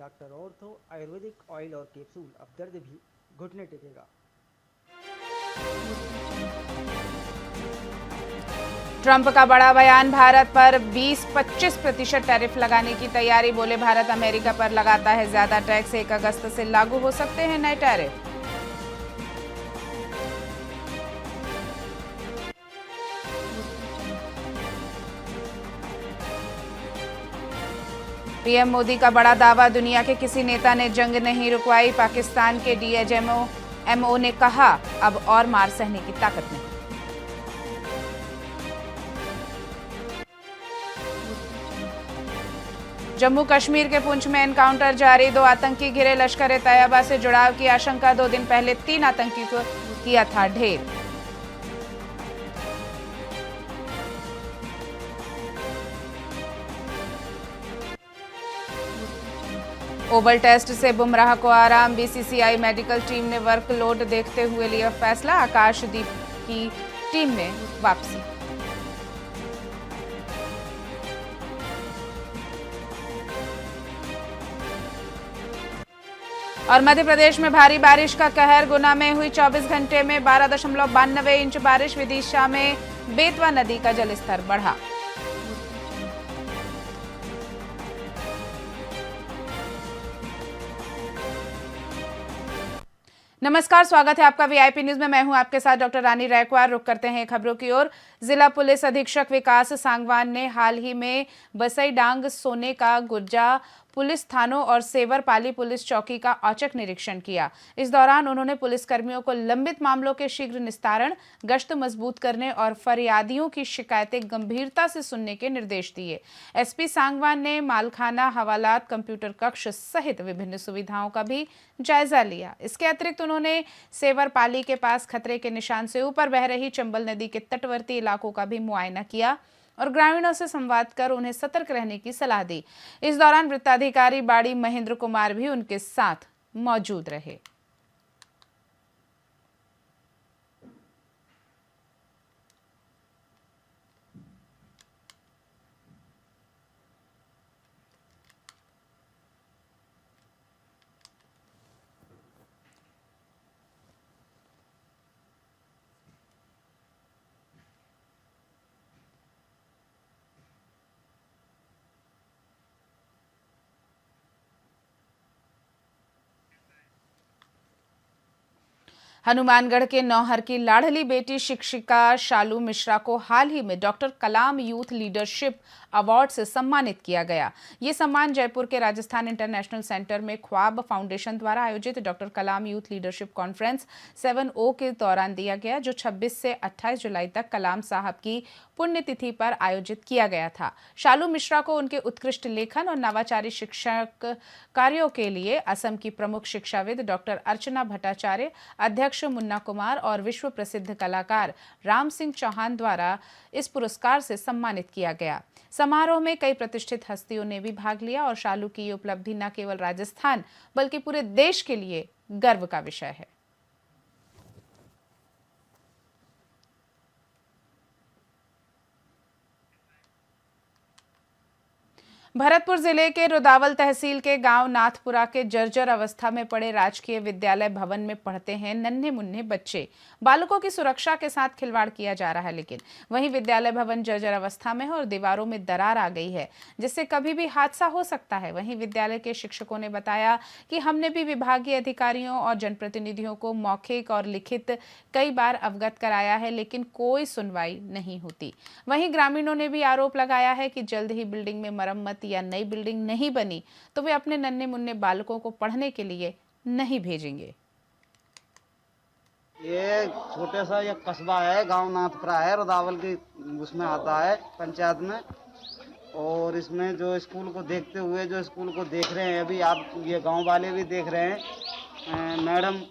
Doctor ortho Ayurvedic oil और capsule, अब दर्द भी घुटने टेकेगा। ट्रंप का बड़ा बयान, भारत पर 20-25% टैरिफ लगाने की तैयारी। बोले भारत अमेरिका पर लगाता है ज्यादा टैक्स, 1 अगस्त से लागू हो सकते हैं नए टैरिफ। पीएम मोदी का बड़ा दावा, दुनिया के किसी नेता ने जंग नहीं रुकवाई। पाकिस्तान के डीएचएमओ ने कहा, अब और मार सहने की ताकत नहीं। जम्मू कश्मीर के पुंछ में एनकाउंटर जारी, 2 आतंकी घिरे। लश्कर तैयबा से जुड़ाव की आशंका, 2 दिन पहले 3 आतंकी को किया था ढेर। ओवल टेस्ट से बुमराह को आराम, बीसीसीआई मेडिकल टीम ने वर्कलोड देखते हुए लिया फैसला। आकाशदीप की टीम में वापसी। और मध्य प्रदेश में भारी बारिश का कहर, गुना में हुई 24 घंटे में 12.92 इंच बारिश। विदिशा में बेतवा नदी का जलस्तर बढ़ा। नमस्कार, स्वागत है आपका वीआईपी न्यूज में। मैं हूं आपके साथ डॉक्टर रानी रैकवार। रुक करते हैं खबरों की ओर। जिला पुलिस अधीक्षक विकास सांगवान ने हाल ही में बसईडांग, सोने का गुर्जा पुलिस थानों और सेवरपाली पुलिस चौकी का औचक निरीक्षण किया। इस दौरान उन्होंने पुलिसकर्मियों को लंबित मामलों के शीघ्र निस्तारण, गश्त मजबूत करने और फरियादियों की शिकायतें गंभीरता से सुनने के निर्देश दिए। एसपी सांगवान ने मालखाना, हवालात, कंप्यूटर कक्ष सहित विभिन्न सुविधाओं का भी जायजा लिया। इसके अतिरिक्त उन्होंने सेवरपाली के पास खतरे के निशान से ऊपर बह रही चंबल नदी के तटवर्ती इलाकों का भी मुआयना किया और ग्रामीणों से संवाद कर उन्हें सतर्क रहने की सलाह दी। इस दौरान वृत्ताधिकारी बाड़ी महेंद्र कुमार भी उनके साथ मौजूद रहे। हनुमानगढ़ के नौहर की लाडली बेटी शिक्षिका शालू मिश्रा को हाल ही में डॉक्टर कलाम यूथ लीडरशिप अवार्ड से सम्मानित किया गया। ये सम्मान जयपुर के राजस्थान इंटरनेशनल सेंटर में ख्वाब फाउंडेशन द्वारा आयोजित डॉक्टर कलाम यूथ लीडरशिप कॉन्फ्रेंस 7O के दौरान दिया गया, जो 26 से 28 जुलाई तक कलाम साहब की पुण्यतिथि पर आयोजित किया गया था। शालू मिश्रा को उनके उत्कृष्ट लेखन और नवाचारी शिक्षक कार्यों के लिए असम की प्रमुख शिक्षाविद डॉक्टर अर्चना भट्टाचार्य, अध्यक्ष मुन्ना कुमार और विश्व प्रसिद्ध कलाकार राम सिंह चौहान द्वारा इस पुरस्कार से सम्मानित किया गया। समारोह में कई प्रतिष्ठित हस्तियों ने भी भाग लिया और शालू की ये उपलब्धि न केवल राजस्थान बल्कि पूरे देश के लिए गर्व का विषय है। भरतपुर जिले के रुदावल तहसील के गांव नाथपुरा के जर्जर अवस्था में पड़े राजकीय विद्यालय भवन में पढ़ते हैं नन्हे मुन्ने बच्चे। बालकों की सुरक्षा के साथ खिलवाड़ किया जा रहा है, लेकिन वहीं विद्यालय भवन जर्जर अवस्था में है और दीवारों में दरार आ गई है, जिससे कभी भी हादसा हो सकता है। वहीं विद्यालय के शिक्षकों ने बताया कि हमने भी विभागीय अधिकारियों और जनप्रतिनिधियों को मौखिक और लिखित कई बार अवगत कराया है, लेकिन कोई सुनवाई नहीं होती। वहीं ग्रामीणों ने भी आरोप लगाया है कि जल्द ही बिल्डिंग में मरम्मत या नई बिल्डिंग नहीं बनी तो वे अपने नन्हे मुन्ने बालकों को पढ़ने के लिए नहीं भेजेंगे। ये छोटे सा ये कस्बा है, गांव नाथपुरा है, रुदावल की उसमें आता है पंचायत में। और इसमें जो स्कूल को देखते हुए जो स्कूल को देख रहे हैं अभी आप, ये गांव वाले भी देख रहे हैं, मैडम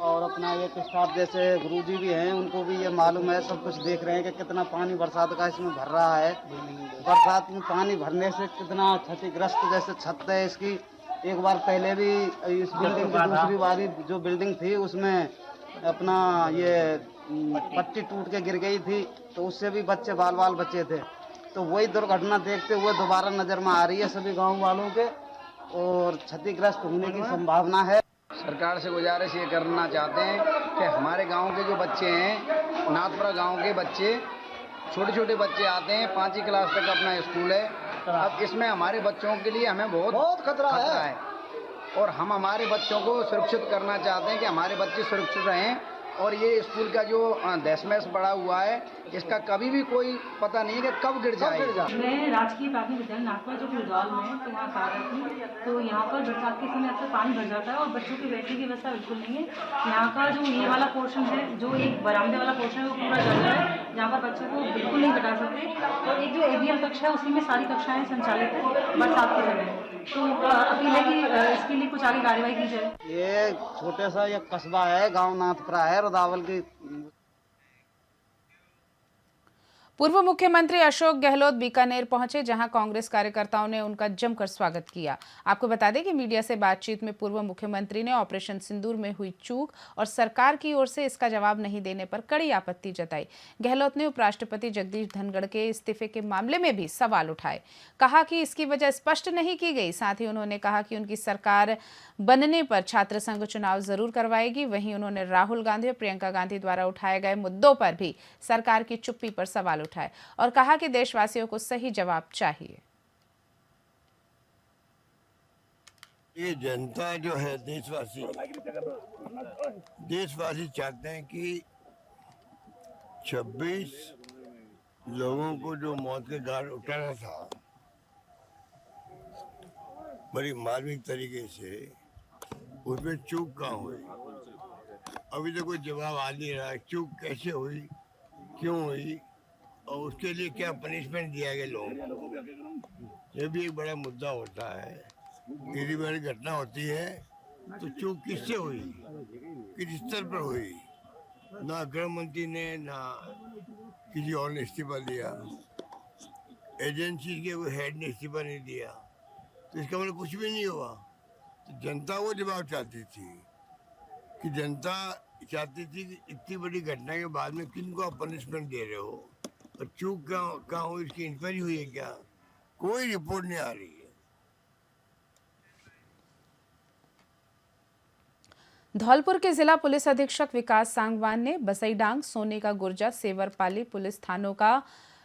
और अपना ये स्टाफ जैसे गुरुजी भी हैं, उनको भी ये मालूम है, सब कुछ देख रहे हैं कि कितना पानी बरसात का इसमें भर रहा है। बरसात में पानी भरने से कितना क्षतिग्रस्त जैसे छत है इसकी। एक बार पहले भी इस बिल्डिंग की दूसरी बारी जो बिल्डिंग थी उसमें अपना ये पट्टी टूट के गिर गई थी, तो उससे भी बच्चे बाल बचे थे। तो वही दुर्घटना देखते हुए दोबारा नज़र में आ रही है सभी गांव वालों के। और क्षतिग्रस्त होने की संभावना है। सरकार से गुजारिश ये करना चाहते हैं कि हमारे गांव के जो बच्चे हैं, नाथपुरा गांव के बच्चे, छोटे छोटे बच्चे आते हैं, 5वीं क्लास तक अपना स्कूल है। अब इसमें हमारे बच्चों के लिए हमें बहुत खतरा है और हम हमारे बच्चों को सुरक्षित करना चाहते हैं कि हमारे बच्चे सुरक्षित रहें। और ये स्कूल का जो दशमेश बढ़ा हुआ है, इसका कभी भी कोई पता नहीं है कि कब गिर जाए। मैं राजकीय प्राथमिक विद्यालय नागपुर जो रुद्रौल में है, तो वहाँ कार्यरत हूँ। तो यहाँ पर बरसात के समय अक्सर पानी भर जाता है और बच्चों की बैठने की व्यवस्था बिल्कुल नहीं है। यहाँ का जो ये वाला पोर्शन है, जो एक बरामदे वाला पोर्शन है, वो पूरा जल रहा है, जहाँ पर बच्चों को बिल्कुल नहीं बैठा सकते। और एक जो ABL कक्षा है, उसी में सारी कक्षाएँ संचालित है बरसात के समय। तो अपील है कि इसके लिए कुछ आगे कार्यवाही की जाए। ये छोटे सा ये कस्बा है, गांव नाथपुरा है, रुदावल की। पूर्व मुख्यमंत्री अशोक गहलोत बीकानेर पहुंचे, जहां कांग्रेस कार्यकर्ताओं ने उनका जमकर स्वागत किया। आपको बता दें कि मीडिया से बातचीत में पूर्व मुख्यमंत्री ने ऑपरेशन सिंदूर में हुई चूक और सरकार की ओर से इसका जवाब नहीं देने पर कड़ी आपत्ति जताई। गहलोत ने उपराष्ट्रपति जगदीप धनखड़ के इस्तीफे के मामले में भी सवाल उठाए, कहा कि इसकी वजह स्पष्ट नहीं की गई। साथ ही उन्होंने कहा कि उनकी सरकार बनने पर छात्र संघ चुनाव जरूर करवाएगी। वहीं उन्होंने राहुल गांधी और प्रियंका गांधी द्वारा उठाए गए मुद्दों पर भी सरकार की चुप्पी पर सवाल उठाए और कहा कि देशवासियों को सही जवाब चाहिए। ये जनता जो है, देशवासी चाहते हैं कि 26 लोगों को जो मौत के घाट उठाना था बड़ी मार्मिक तरीके से, उसमें चूक कहाँ हुई? अभी तो कोई जवाब आ नहीं रहा है। चूक कैसे हुई, क्यों हुई और उसके लिए क्या पनिशमेंट दिया गया लोगों को, ये भी एक बड़ा मुद्दा होता है। यदि बड़ी घटना होती है तो चूक किससे हुई, किस स्तर पर हुई? ना गृह मंत्री ने, ना किसी और ने इस्तीफा दिया, एजेंसी के कोई हेड ने इस्तीफा नहीं दिया, तो इसका मतलब कुछ भी नहीं हुआ। तो जनता वो जवाब चाहती थी कि जनता चाहती थी कि इतनी बड़ी घटना के बाद में किनको आप पनिशमेंट दे रहे हो और चूक कहाँ हुई, इसकी इंक्वायरी हुई है क्या? कोई रिपोर्ट नहीं आ रही है। धौलपुर के जिला पुलिस अधीक्षक विकास सांगवान ने बसईडांग, सोने का गुर्जा, सेवरपाली पुलिस थानों का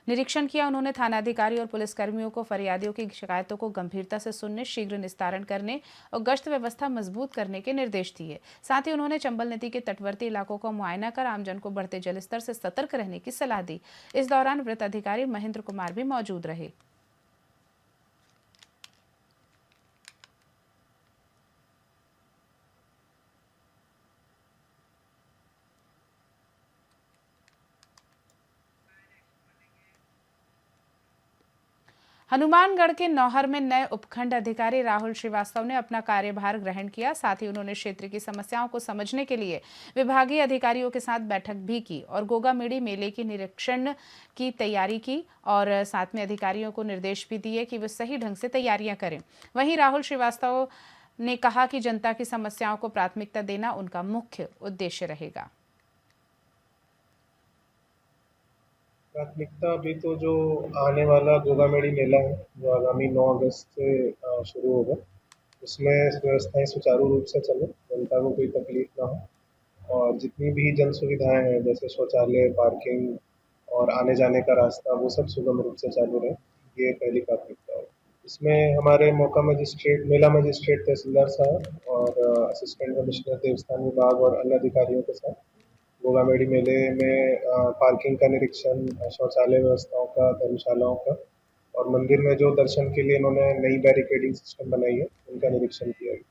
निरीक्षण किया। उन्होंने थानाधिकारी और पुलिसकर्मियों को फरियादियों की शिकायतों को गंभीरता से सुनने, शीघ्र निस्तारण करने और गश्त व्यवस्था मजबूत करने के निर्देश दिए। साथ ही उन्होंने चंबल नदी के तटवर्ती इलाकों का मुआयना कर आमजन को बढ़ते जलस्तर से सतर्क रहने की सलाह दी। इस दौरान वृत्त अधिकारी महेंद्र कुमार भी मौजूद रहे। हनुमानगढ़ के नौहर में नए उपखंड अधिकारी राहुल श्रीवास्तव ने अपना कार्यभार ग्रहण किया। साथ ही उन्होंने क्षेत्र की समस्याओं को समझने के लिए विभागीय अधिकारियों के साथ बैठक भी की और गोगामेड़ी मेले की निरीक्षण की तैयारी की और साथ में अधिकारियों को निर्देश भी दिए कि वे सही ढंग से तैयारियां करें। वहीं राहुल श्रीवास्तव ने कहा कि जनता की समस्याओं को प्राथमिकता देना उनका मुख्य उद्देश्य रहेगा। प्राथमिकता अभी तो जो आने वाला गोगामेड़ी मेला है, जो आगामी 9 अगस्त से शुरू होगा, उसमें व्यवस्थाएं सुचारू रूप से चले, जनता को कोई तकलीफ ना हो और जितनी भी जन सुविधाएं हैं जैसे शौचालय, पार्किंग और आने जाने का रास्ता, वो सब सुगम रूप से चालू रहे, ये पहली प्राथमिकता है। इसमें हमारे मौका मजिस्ट्रेट, मेला मजिस्ट्रेट तहसीलदार साहब और असिस्टेंट कमिश्नर देवस्थान विभाग और अन्य अधिकारियों के साथ गोगामेड़ी मेले में पार्किंग का निरीक्षण, शौचालय व्यवस्थाओं का, धर्मशालाओं का और मंदिर में जो दर्शन के लिए इन्होंने नई बैरिकेडिंग सिस्टम बनाई है, उनका निरीक्षण किया गया।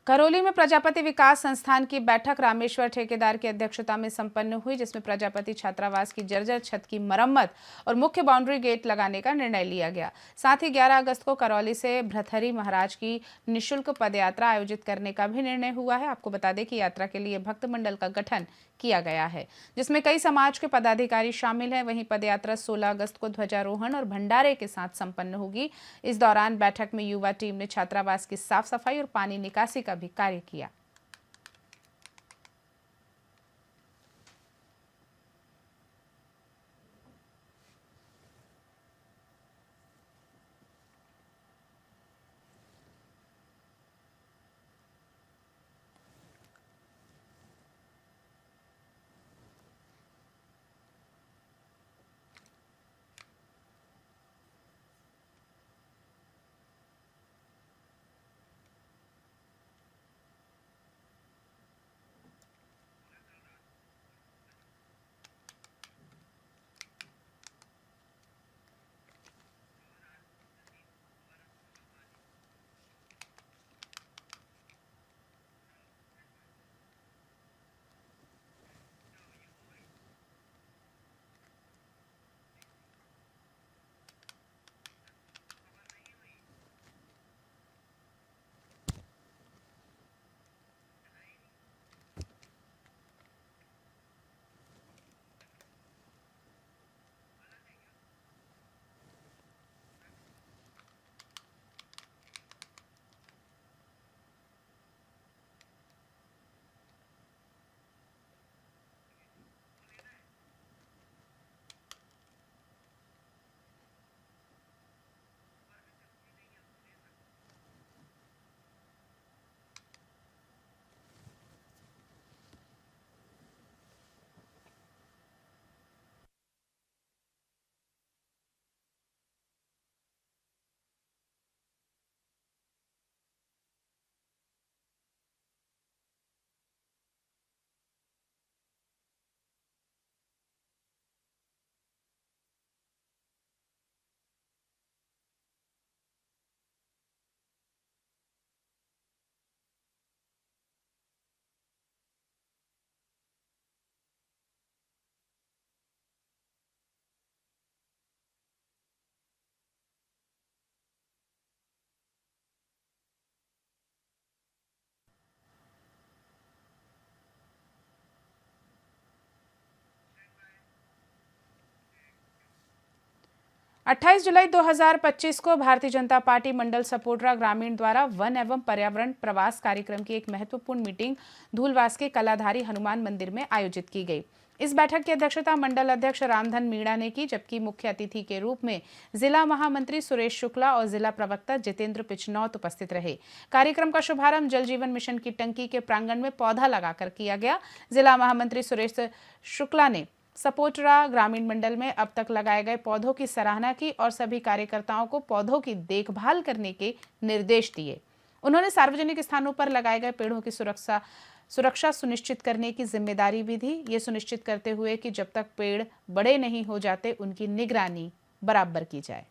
करौली में प्रजापति विकास संस्थान की बैठक रामेश्वर ठेकेदार की अध्यक्षता में संपन्न हुई, जिसमें प्रजापति छात्रावास की जर्जर छत की मरम्मत और मुख्य बाउंड्री गेट लगाने का निर्णय लिया गया। साथ ही 11 अगस्त को करौली से भृतहरि महाराज की निःशुल्क पदयात्रा आयोजित करने का भी निर्णय हुआ है। आपको बता दें कि यात्रा के लिए भक्त मंडल का गठन किया गया है, जिसमें कई समाज के पदाधिकारी शामिल हैं। वहीं पदयात्रा 16 अगस्त को ध्वजारोहण और भंडारे के साथ संपन्न होगी। इस दौरान बैठक में युवा टीम ने छात्रावास की साफ सफाई और पानी निकासी का भी कार्य किया। 28 जुलाई 2025 को भारतीय जनता पार्टी मंडल सपोटरा ग्रामीण द्वारा वन एवं पर्यावरण प्रवास कार्यक्रम की एक महत्वपूर्ण मीटिंग धूलवास के कलाधारी हनुमान मंदिर में आयोजित की गई। इस बैठक की अध्यक्षता मंडल अध्यक्ष रामधन मीणा ने की, जबकि मुख्य अतिथि के रूप में जिला महामंत्री सुरेश शुक्ला और जिला प्रवक्ता जितेंद्र पिचनौत उपस्थित रहे। कार्यक्रम का शुभारंभ जल जीवन मिशन की टंकी के प्रांगण में पौधा लगाकर किया गया। जिला महामंत्री सुरेश शुक्ला ने सपोटरा ग्रामीण मंडल में अब तक लगाए गए पौधों की सराहना की और सभी कार्यकर्ताओं को पौधों की देखभाल करने के निर्देश दिए। उन्होंने सार्वजनिक स्थानों पर लगाए गए पेड़ों की सुरक्षा सुनिश्चित करने की जिम्मेदारी भी दी, ये सुनिश्चित करते हुए कि जब तक पेड़ बड़े नहीं हो जाते उनकी निगरानी बराबर की जाए।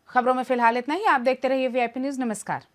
खबरों में फिलहाल इतना ही। आप देखते रहिए वीआईपी न्यूज। नमस्कार।